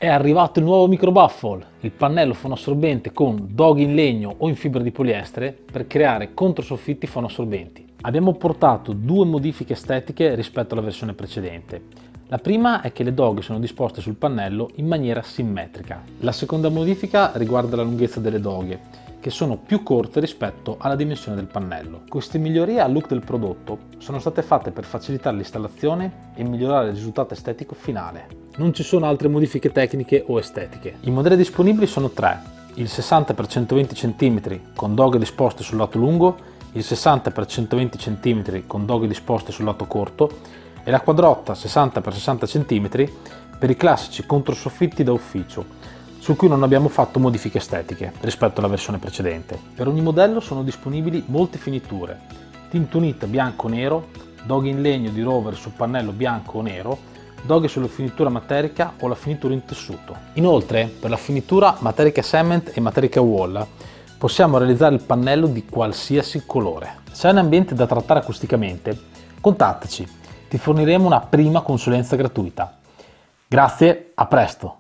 È arrivato il nuovo microbaffle, il pannello fonoassorbente con doghi in legno o in fibra di poliestere per creare controsoffitti fonoassorbenti. Abbiamo portato due modifiche estetiche rispetto alla versione precedente. La prima è che le doghe sono disposte sul pannello in maniera simmetrica. La seconda modifica riguarda la lunghezza delle doghe, che sono più corte rispetto alla dimensione del pannello. Queste migliorie al look del prodotto sono state fatte per facilitare l'installazione e migliorare il risultato estetico finale. Non ci sono altre modifiche tecniche o estetiche. I modelli disponibili sono tre: il 60x120 cm con doghe disposte sul lato lungo, il 60x120 cm con doghe disposte sul lato corto e la quadrotta 60x60 cm per i classici controsoffitti da ufficio, su cui non abbiamo fatto modifiche estetiche rispetto alla versione precedente. Per ogni modello sono disponibili molte finiture: tintunite bianco-nero, doghe in legno di rover su pannello bianco o nero, doghe sulla finitura materica o la finitura in tessuto. Inoltre, per la finitura materica cement e materica wall possiamo realizzare il pannello di qualsiasi colore. Se hai un ambiente da trattare acusticamente, contattaci, ti forniremo una prima consulenza gratuita. Grazie, a presto!